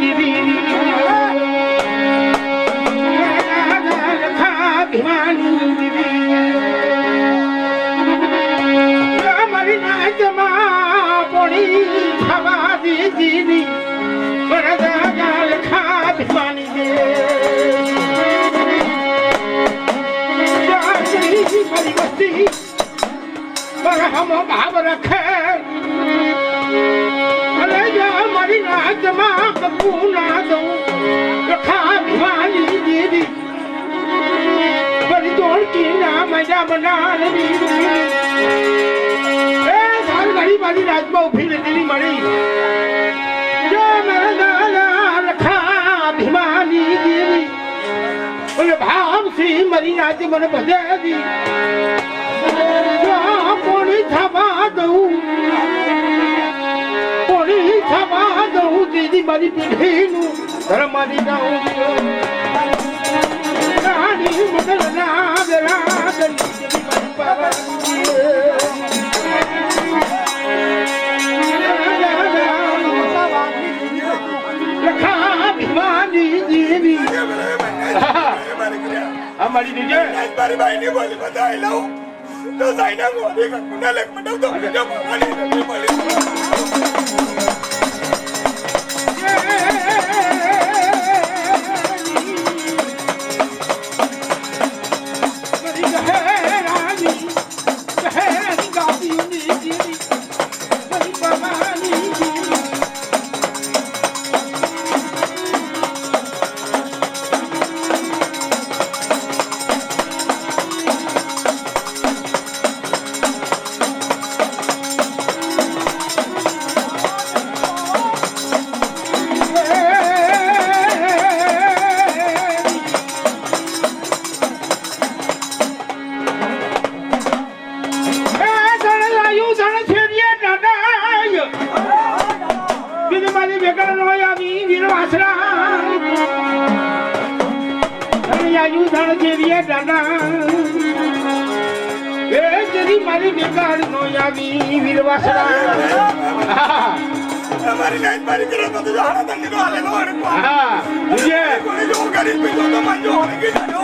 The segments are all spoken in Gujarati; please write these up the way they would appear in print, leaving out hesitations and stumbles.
જીવી ભીમાની જીવી મારી નાચમાં પોણી થવા દીધી લખા ભીમાની મારી મસ્તી હમ ભાવ રખે અરે મારી નાચમાં કપૂ ના દઉં રખા ભીમાની દીદી બધી તોડકી ના મજા બનાવી એ સાલ ઘડી મારી નાચમાં ઉભી લીધી મળી રખા ભીમાની દીદી બોલે ભાવ શ્રી મારી નાચ મને બધે દી પોણી થવા દઉં દીદી મારી પીઢીનું ધર્માની દઉં રાણી મગલ ના વેરા દીદી મારી પાવાની લખા ભીમાની દેવી અમારી દીજે મારી ભાઈ ની બોલી બધાઈ લઉં તો સાઈના ગોળી કુના લેક મંડવ તો જો મારી નથી મળી મારી બેકાર નો આવી વીરવાસરા हमारी लाइन मारी करे तो तुझे आना तंग को आले लो अरे हां मुझे कोई जो गरीब भी तो मन जो होगी ना जो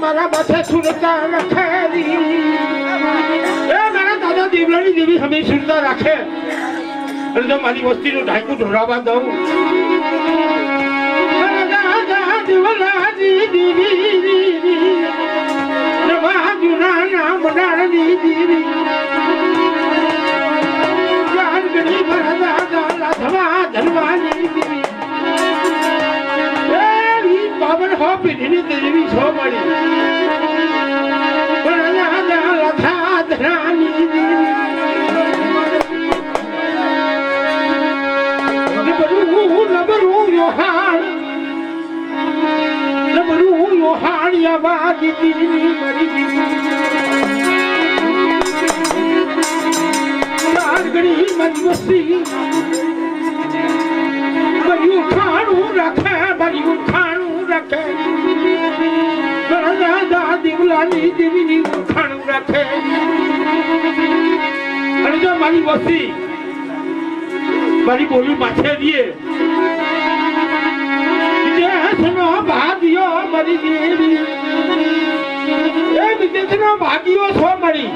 मारा माथे सुनता रखेली मेरा दादा देवलानी देवी हमें सुनता रखे अरे तो मारी वस्ती नो ढाई को ढोरावा दो दादा देवलानी देवी नवा जुना नाम नारनी देवी जान गणी मारा दादा लाधवा धनवानी देवी बाबर हो पिनी देवी सो मरी मारी बोली माथे दिए सुनो भागियो मरी देवी सुनो भागियो सो मरी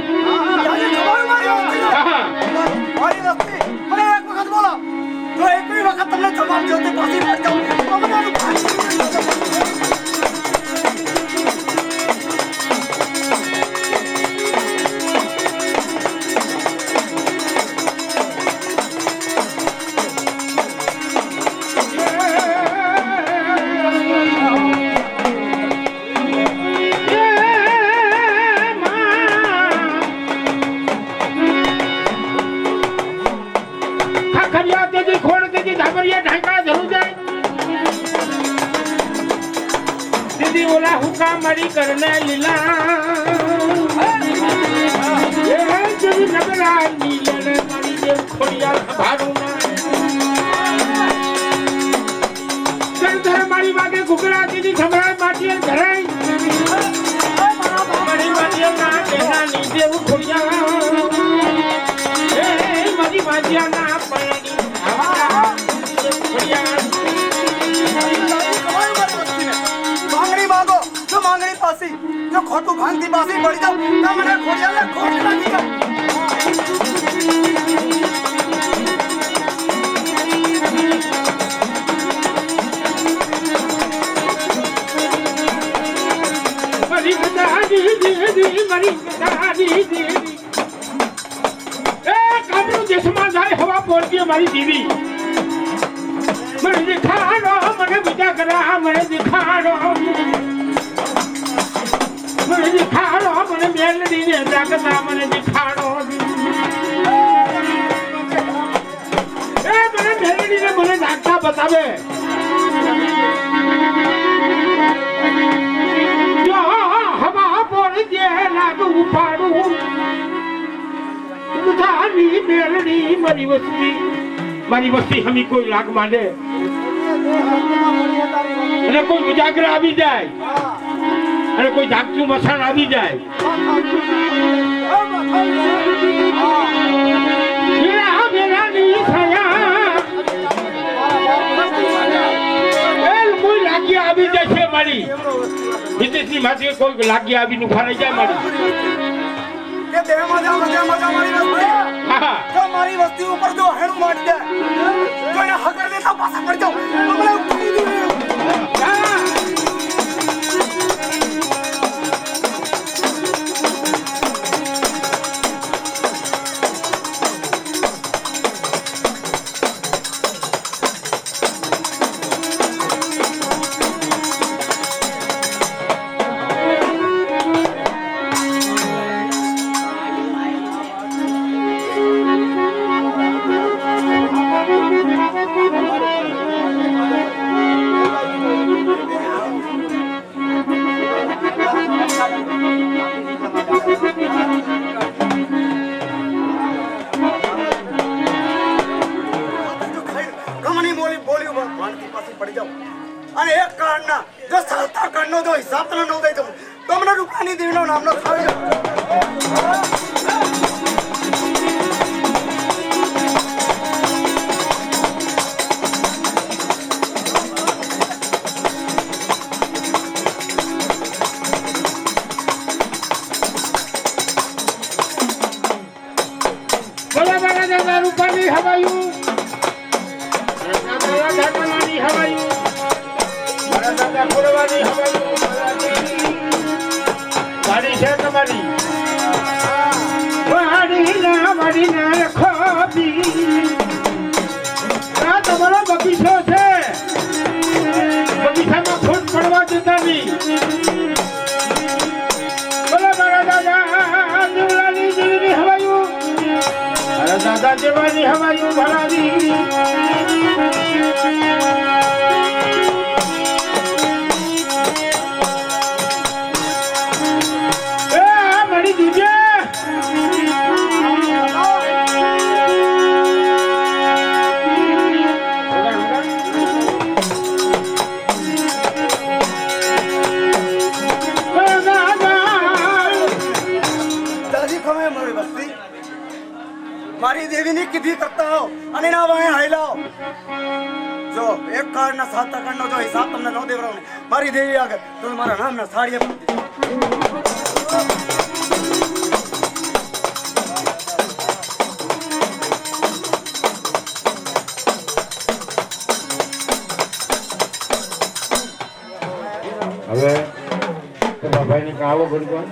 मरी करने लीला जब नगरा नीलन मरी देव खोड़िया भारूना मारी बाटे घुगरा दीदी खबरा माटिया घराई मरी माटिया ना देना नी देव खोड़िया मरी माटिया ना पड़नी खोड़िया मांगनी पासी जो खोटू भांगती पासी बड़ी जाओ ना मने खोड़िया ले खोट लगी का मरी दादी देवी मरी दादी देवी ए काबरू जिस्मा जाए हवा बोलती है हमारी दीदी મને દેખાડો મને બીજા કરા મને દેખાડો મને મેલડી ને જાગતા મને દેખાડો એ મને મેલડી ને મને જાગતા બતાવે જો હવા પર જે લાગુ પાડું તારી મેલડી મારી વસ્તી હમી કોઈ લાગ માંડે અને કોઈ ઉજાગરા આવી જાય અને કોઈ જાગતું મસાણ આવી જાય કોઈ લાગી આવી જાય છે મારી વિદેશની માથે કોઈ લાગી આવી નુખાઈ જાય મારી મારી વસ્તી ઉપર જો હેડ મારી દે કોઈને હકર દેતા પાછા પડી જાઓ અને એક કાળના જો 7 કાળનો જો હિસાબ તને ન દઈ તો તમને રૂપાની દેવીનો નામનો ખાવી જાવ દાદા રૂપાની હવાયું દાદા ફોડવાની હવાયું ગાડી છે તમારી વાડીના ખોબી આ તમારો બગીચો છે બગીચામાં ફૂટ પડવા દેતા નહીં બોલો મારા દાદા દેવલાની દેવીની હવાયું મારા દાદા દેવાની હવાયું ભરાવી મારી દેવીની કીધી કરતા હો અને ના વાય હાઈલાઓ જો એક કાળના 7 કાળનો જો હિસાબ તમને ન દેવરાવ ને મારી દેવી આગળ તો મારા નામના સાડીએ હવે તો બાબાની કાવો ભરવા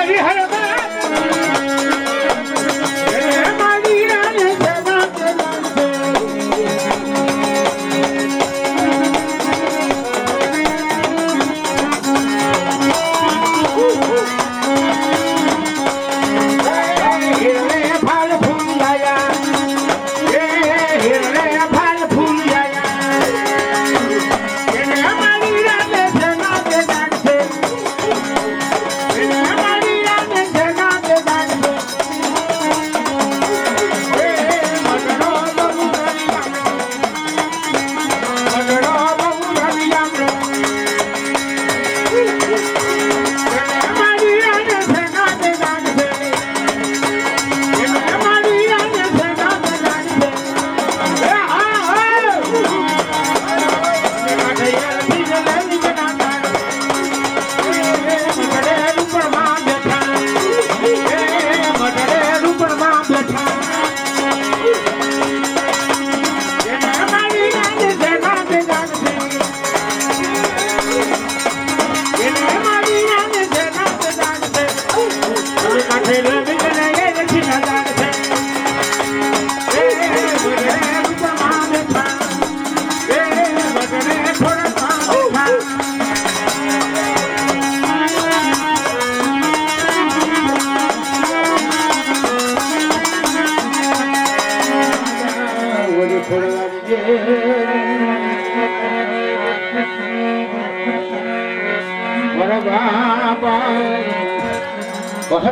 મારી હરવા મારી રાને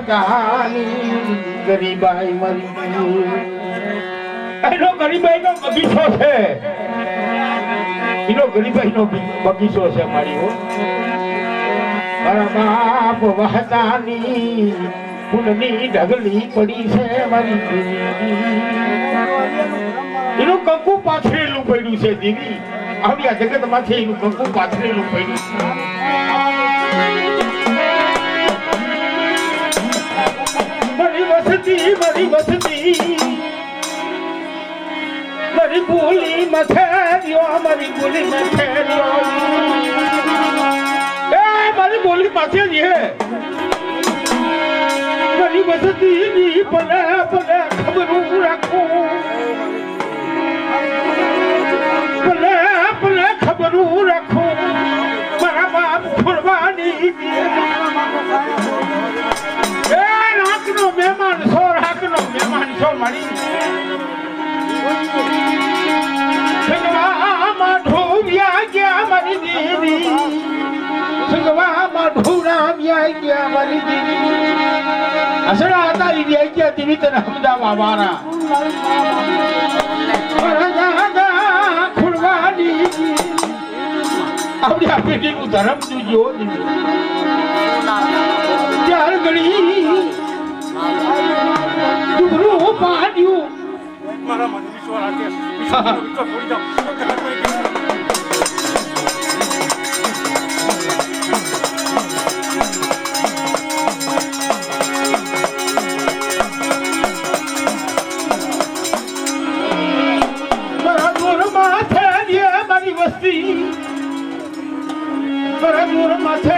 જગા ગરીબાઈ મરી એનો ગરીબાઈ નો બગીચો છે એનો ગરીબાઈ નો બગીચો છે મારી હો મારા બાપ વહતાની ફૂલની ઢગલી પડી છે મારી એનું કંકુ પાથરેલું પડ્યું છે દીદી આવડી આ જગત માંથી એનું કંકુ પાથરેલું પડ્યું છે મારી વસતી મારી બોલી મથેરિયો મારી બોલી મથેરિયો એ મારી બોલી મથેરી હે મારી વસતી ની પલે પલે ખબરું રાખું પલે પલે ખબરું રાખું મારા બાપ ખોરવાની મહેમાન છો રાખનો મહેમાન છો મારી સંગવામાં ઢોવ્યા ગયા મારી દીદી સંગવામાં ઢોવ્યા ગયા મારી દીદી અસડા તારી વ્યા ગયા દીવી તને હમદાવા મારા ખુરવાની આપણી આ પેટીનું ધર્મ જોજો ત્યાર ઘડી દુરું પાડ્યું મારા મને વિશ્વાસ રાખે વિશ્વાસ છોડી જાઓ મારા દૂર માથે મારી વસ્તી મારા દૂર માથે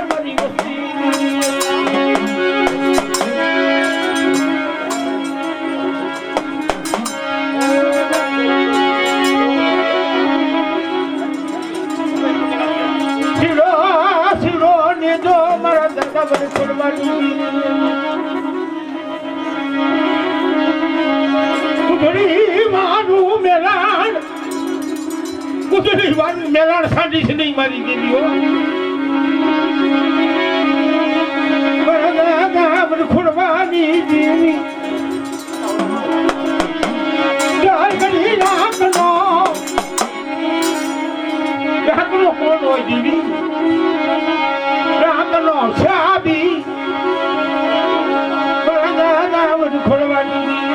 મારી વસ્તી મેલાણ સાંડી છે નહીં મારી દેવીઓ ખુરવાની દેવી રાખનો કોણ હોય દેવી રાખનો છાબી ખોલવાની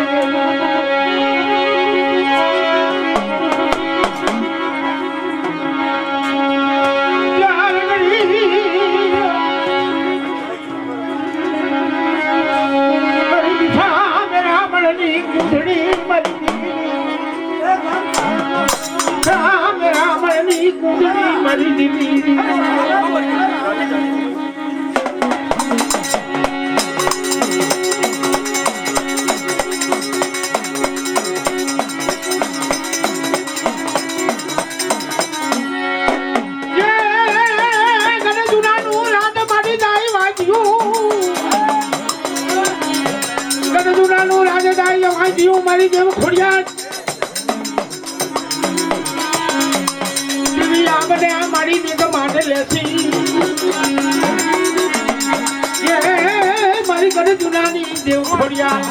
મારી દીદી જીવ મારી દેવ ખોડિયાર દેવી આમને આ મારી દેવ માને લેસી એ મારી ગઢ જુનાની દેવ ખોડિયાર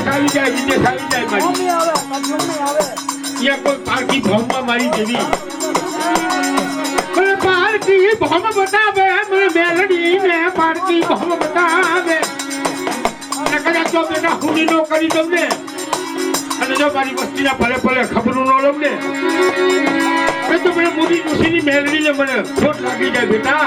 આવી જાય મારી યા કોઈ પારકી ભોમમાં મારી દેવી મને પારકી ભોમ બતાવે મને મેલડી ને પારકી ભોમ બતાવે અને કદાચ તો બેટા હુની નો કરી દઉં ને અને જો મારી વસ્તીના ભલે ભલે ખબરું ન લઉં ને તો મને મોદી ઋષિની મેલડીને મને ખોટ લાગી જાય બેટા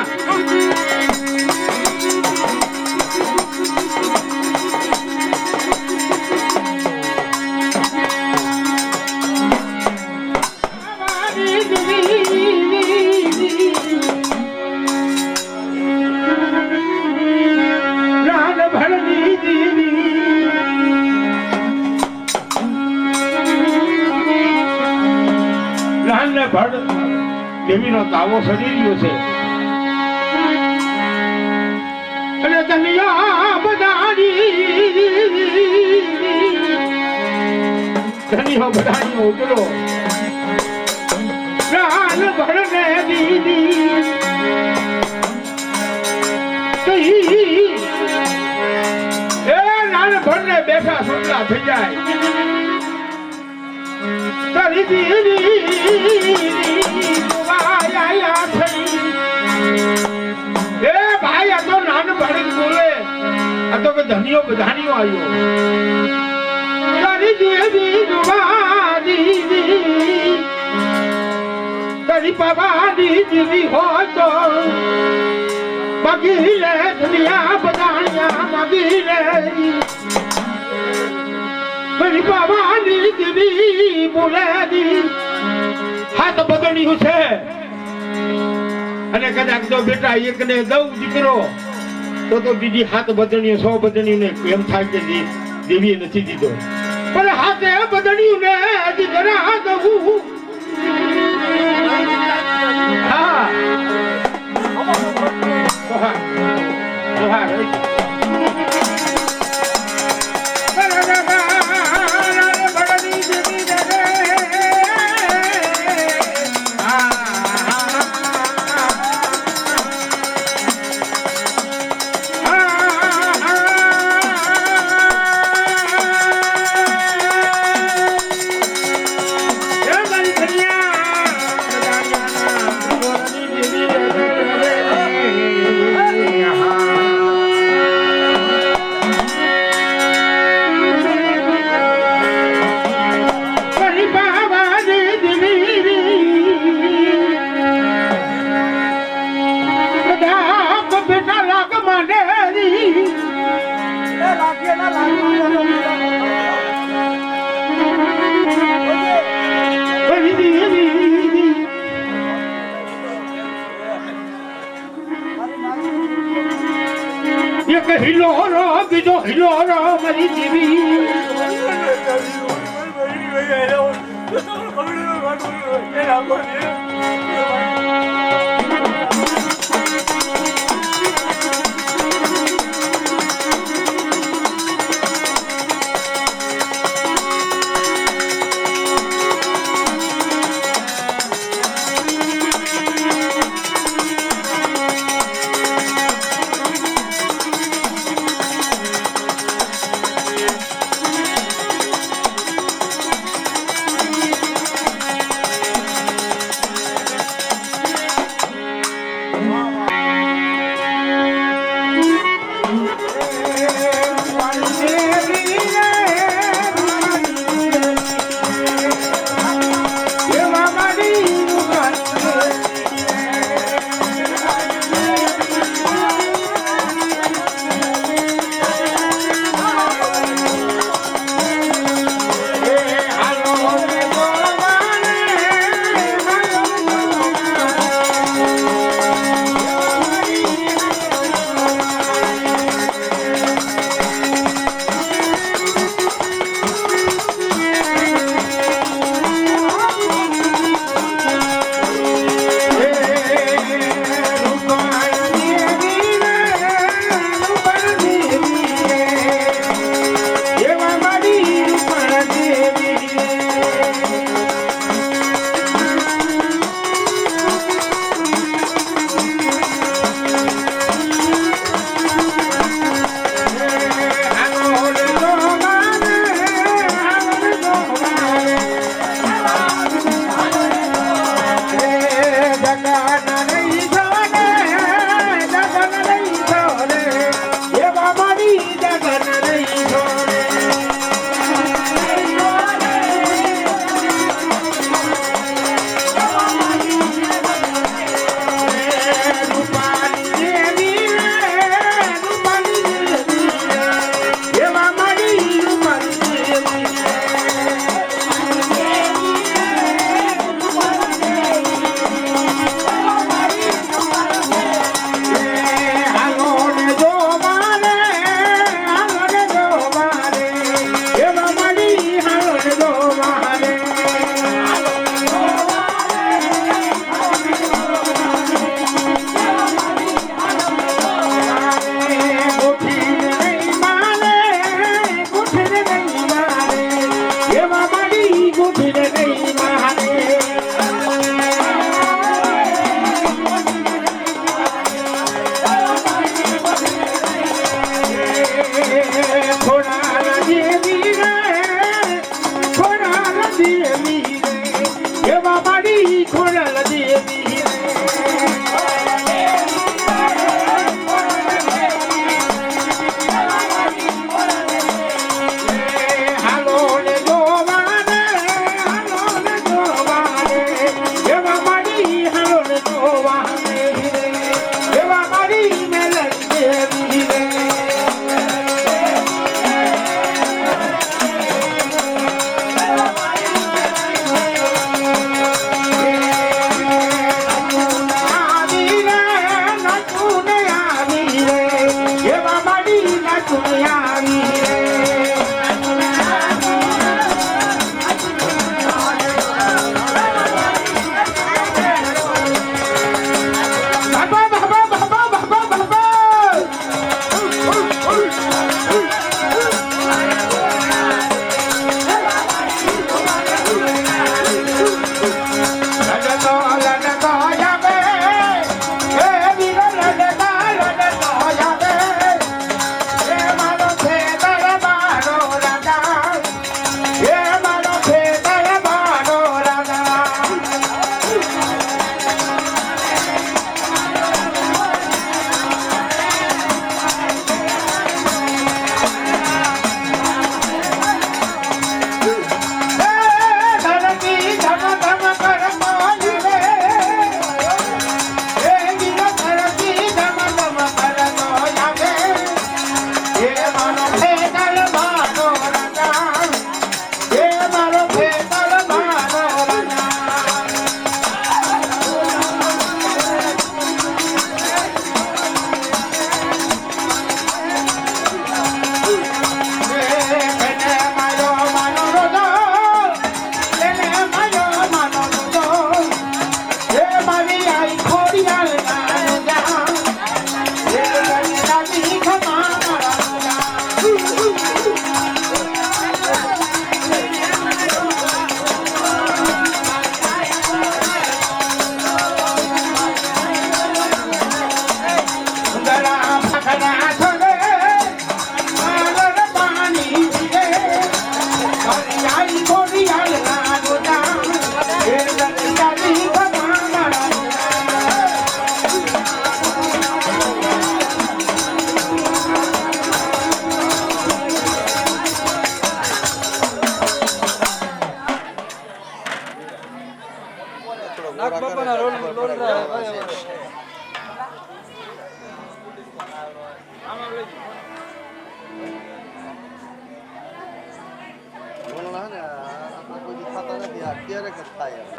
દેવીનો તાવો સડી રહ્યો છે અને ધનિયા બધાની ઉતરો રાન ભરને દીદી એ રાન ભરને બેઠા સોટલા થઈ જાય તારી દીદી ભાઈ આ તો નાન ભણી બોલે આ તો કે ધનિયો બધાનીઓ આવ્યો તારી દેવી દીદી તારી પાવાની દીદી હો તો માગી લે ધનિયા બધાનિયા માગી લે મારી પાવાની દેવી બોલે દી હાથ બદલ્યું છે અને કદાચ તો બેટા એકને દઉં દીકરો તો બીજી હાથ બદલ્યું 100 બદલ્યું ને એમ થાય કે દેવીએ નથી દીધો પણ હાથે બદલ્યું ને દીકરા દઉં હા હિલોરો બીજો હિલોરો મારી દેવી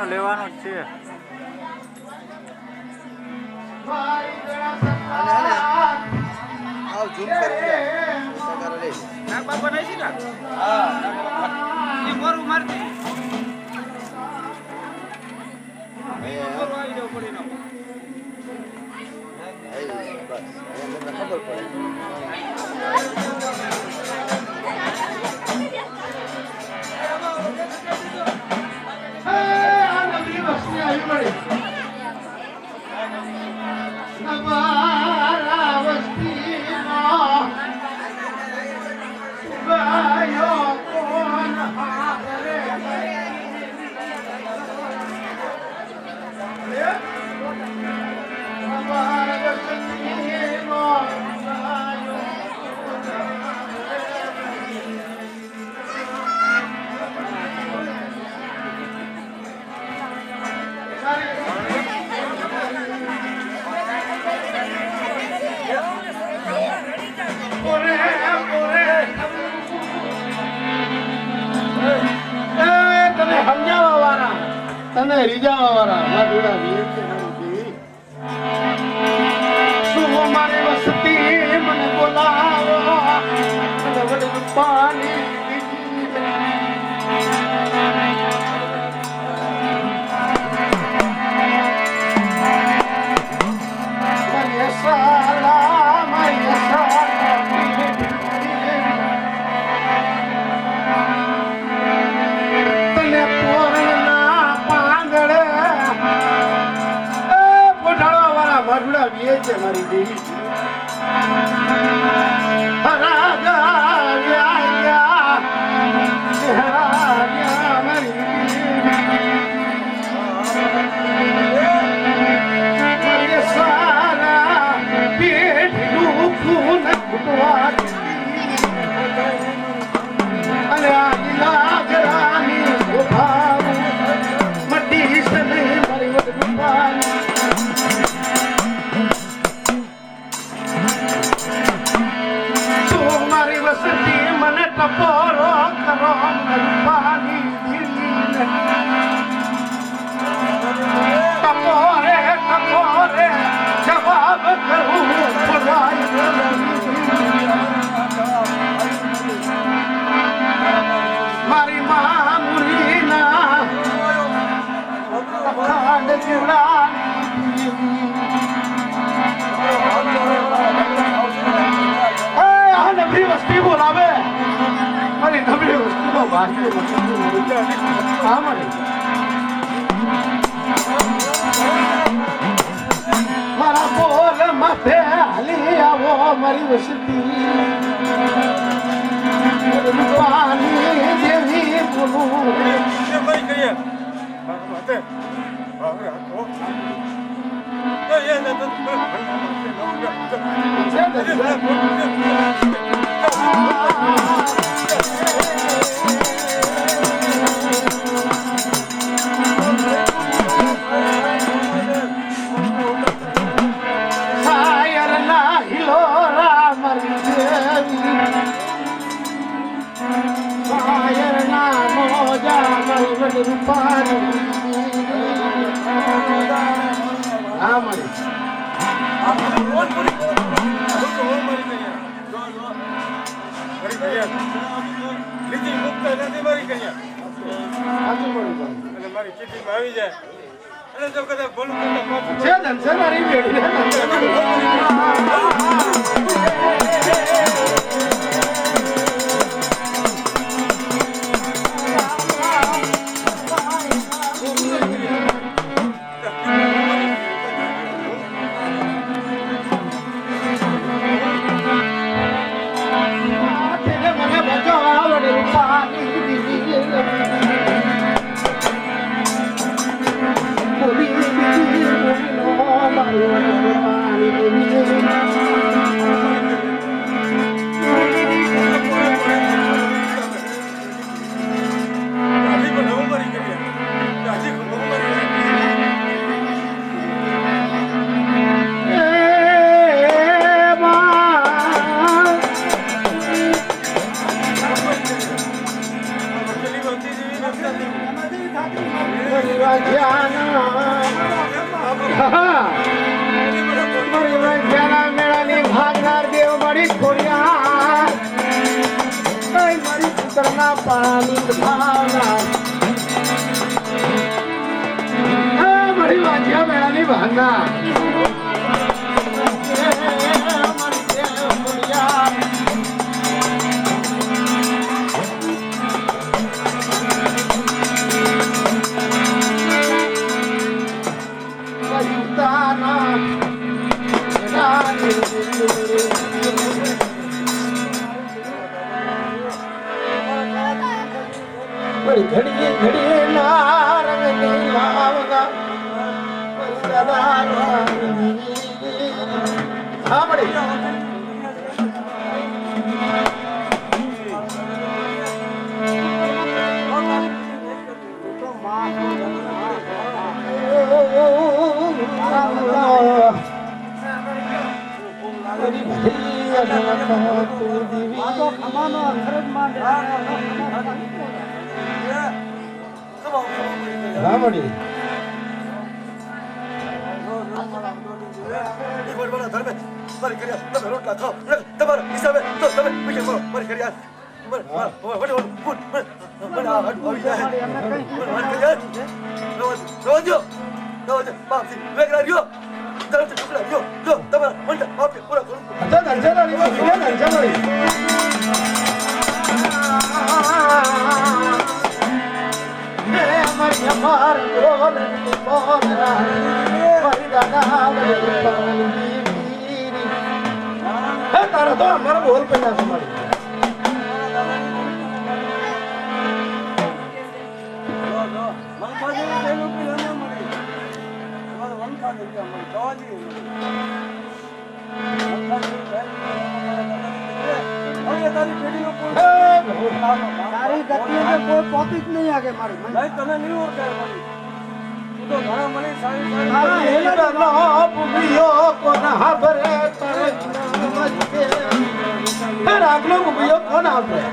લેવાનું જ છે. ખબર તને રીજાવા વાળા મારા વીર છે શું મારી વસ્તી મને બોલાવો અને વડે પાણી છે મારી દેવી અને આ લાગરાની મટી સને મારી વડે વસ્તુમાં વાસ્યું નથી. હા મળે મારા બોલ માથે હાલી આવો મારી વસતી રૂપાની દેવી બોલું આવી જાય અને જો કદાચ બોલું છે ધનસનારી મેળી મેળાની ભાગનાર દેવ મળી ખોડિયા મારી પુત્રના પાણી ભાવના મારી વાંચ્યા મેળાની ભાગનાર ઘડીએ ઘડીએ ના રંગની લાવના હા મળી રામડી રોટલા ખાઓ તમારા હિસાબે તો તમે પૈસા ભરો મારી કરી તારા તો અમારા બોલ પૈસા સંભાળી તારી ગતિએ કોઈ ટોપિક નહીં આગે મારી નહીં તને નહીં ઓળખાય મારી તું તો ઘણા મને સારી સારી હેલો પુબિયો કોના ભરે તર આગલો પુબિયો કોના ભરે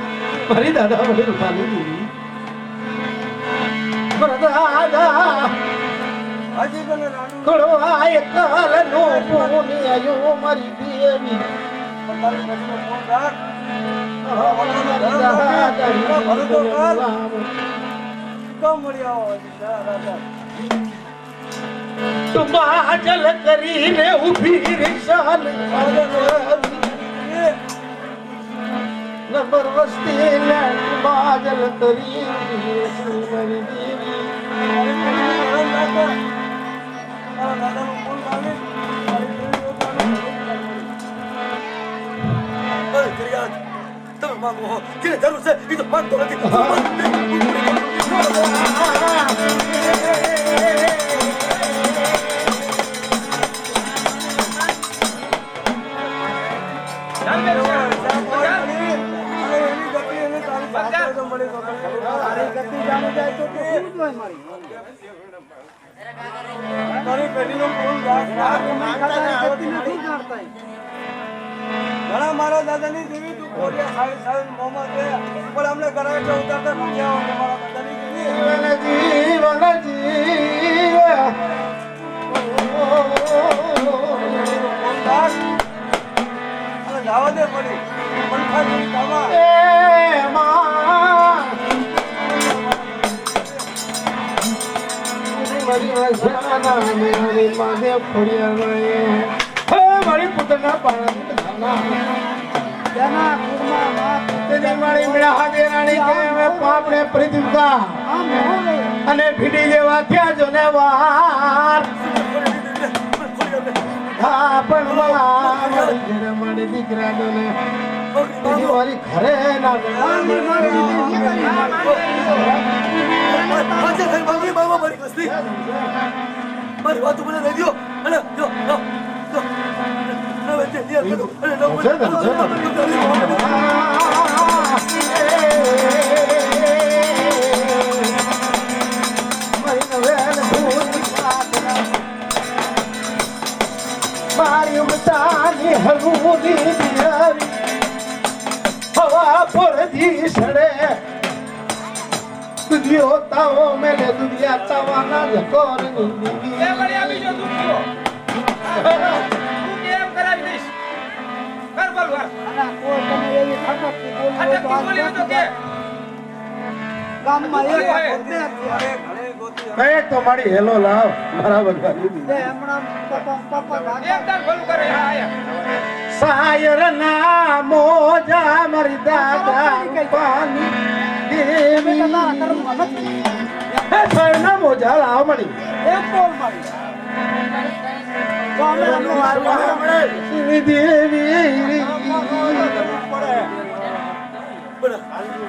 મારી દાદા વળી રૂપાની દીવી બરદાદા હાજી બને રાણુ કળો આય કાલ નો પુની આયો મારી દેવી તારી ગતિનો ફોન રાખ જલ કરીને ઉભી રિક્ષા નંબર વસ્તી લેન્ડ બાજલ તરી મારી દેવી તમે માંગો કે જરૂર છે એ તો માંગતો નથી ઘણા મારા દાદાની દેવી તું બોલ્યા સાહેબ સાહેબ મોહમ્મદ પણ અમને ઘરે ઉતારતા નથી આવો મારા દાદાની દેવી જાવા દે પડી પણ ખાલી કામા મારી પુત્રના પાણા મારી મેળા દેરાણી કે પાપડે પ્રીતિકા અને ભીડી જેવા થયા જો ને વાર હા પણ મારી દીકરા ને મારી ઘરે ના મારી વાત મને લઈ દો અને જો મારી ઉમતાની હલવું હવા પરથી સડે દુધિયો તાવો મેલે દુધિયા તાવાના જકોર તો મારી હેલો લાવ મારા સાયર ના મોજા મારી દાદા પાણી દેવી ના મોજા લાવ મળી દેવી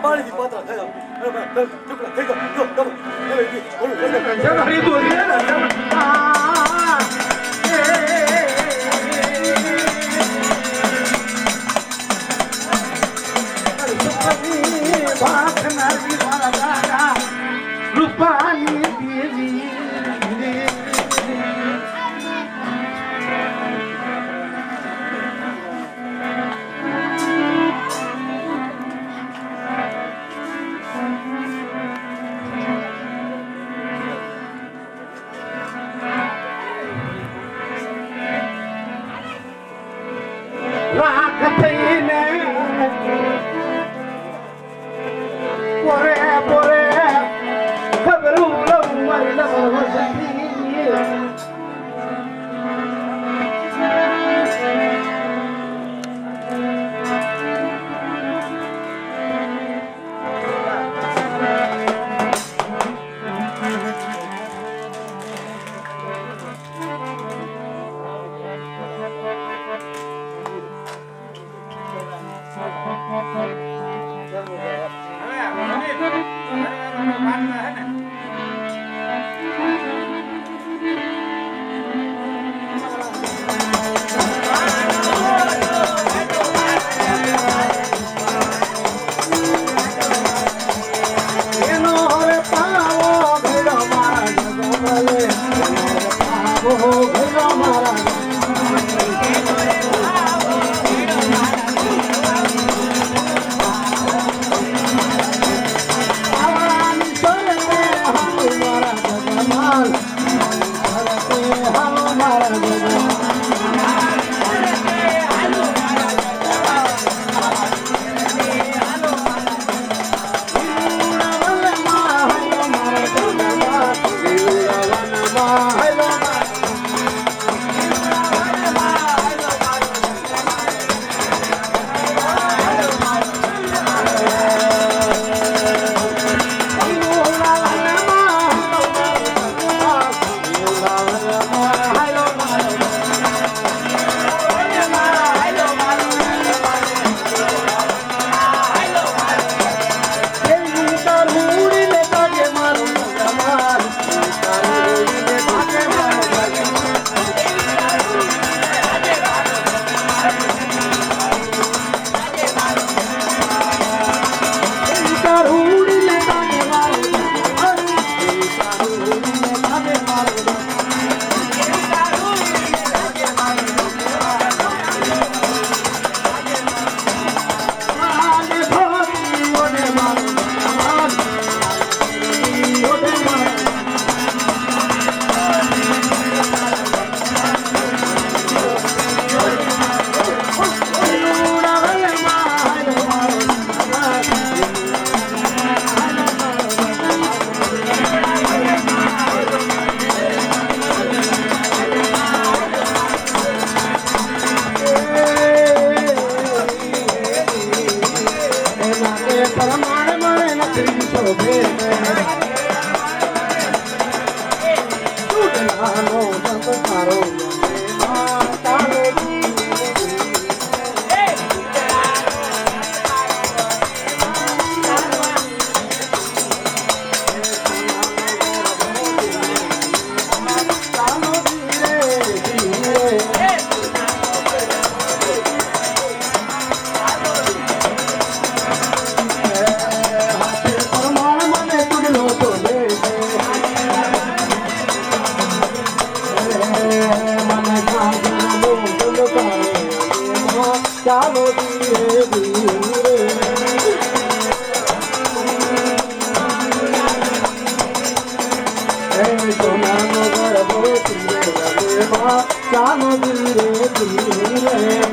પાણીથી પાત્ર થયા ટુકડા થઈ ગયો રૂપાની દેવી રાખ થઈને પોરે પોરે ખબરું લઉં મારી લબર વસતી ચાલો ધીરે ધીરે સોનાનો ગરબો ચાલો ધીરે ધીરે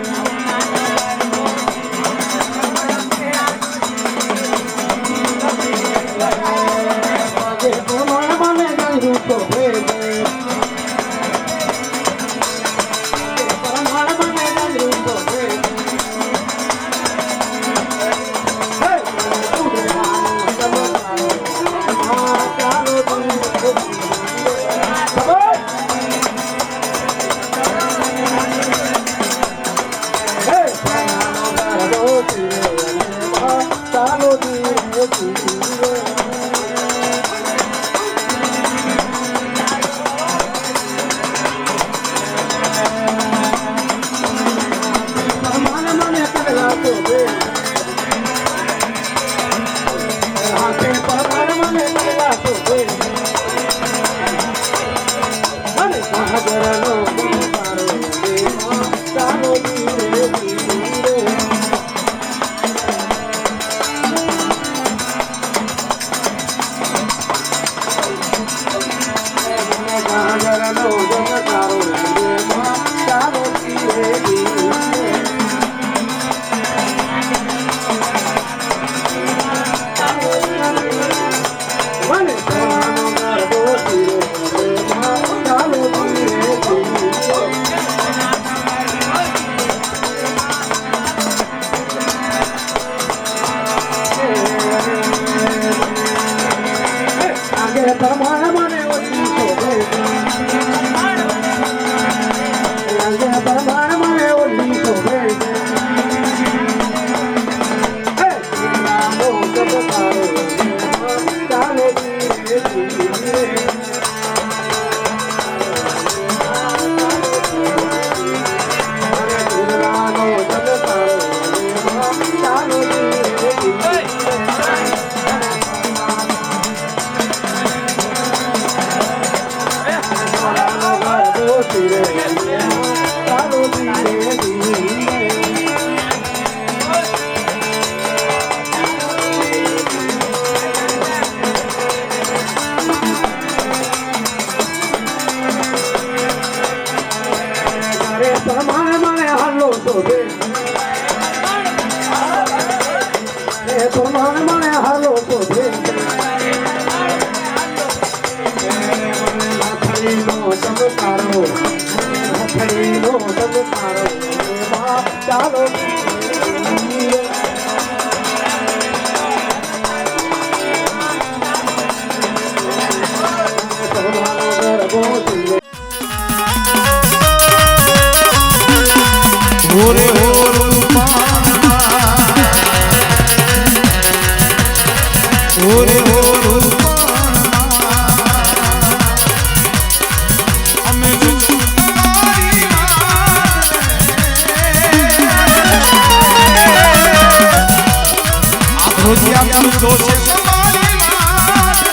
રોજિયા પૂછો છે તમારી વાત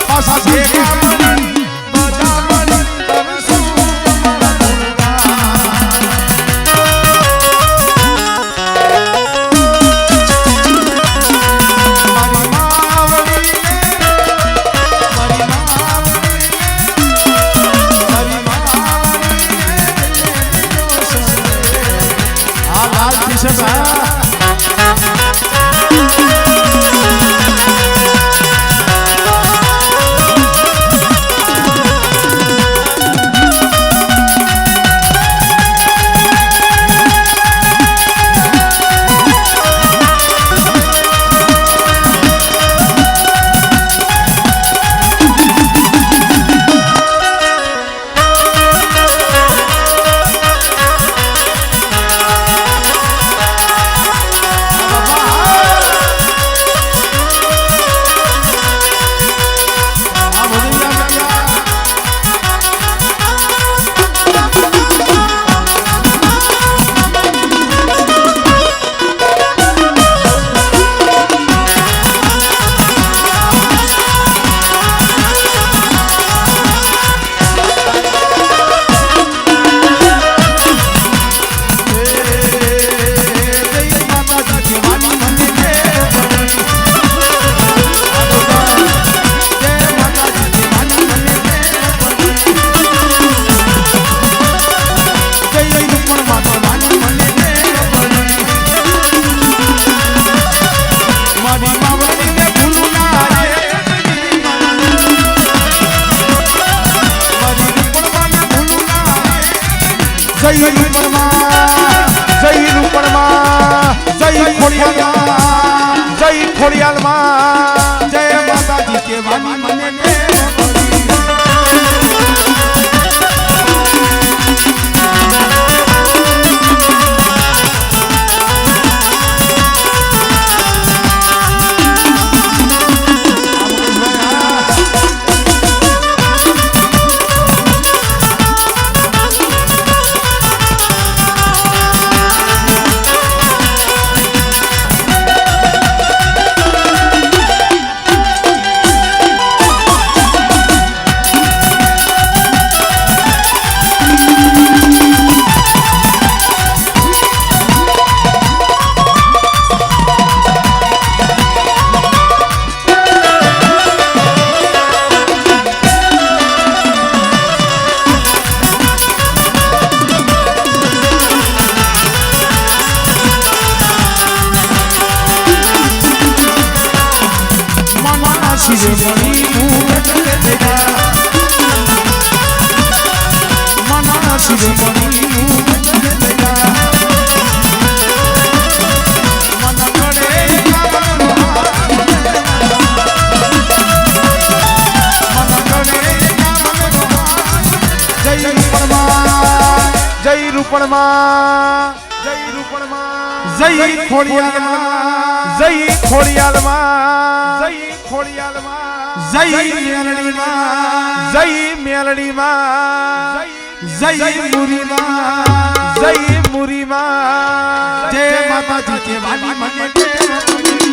પાછા ભેગા મળી બધા મળી કરશું તમારા ખોડિયાલમાં જય માતાજી કેવાની મને જય ખોડિયાલમાં જય ખોડિયાલમાં જય ખોડિયાલમાં જય મેલડીમાં જય મેલડીમાં જય મુરીમાં જય મુરીમાં જય માતાજી કેવાની મને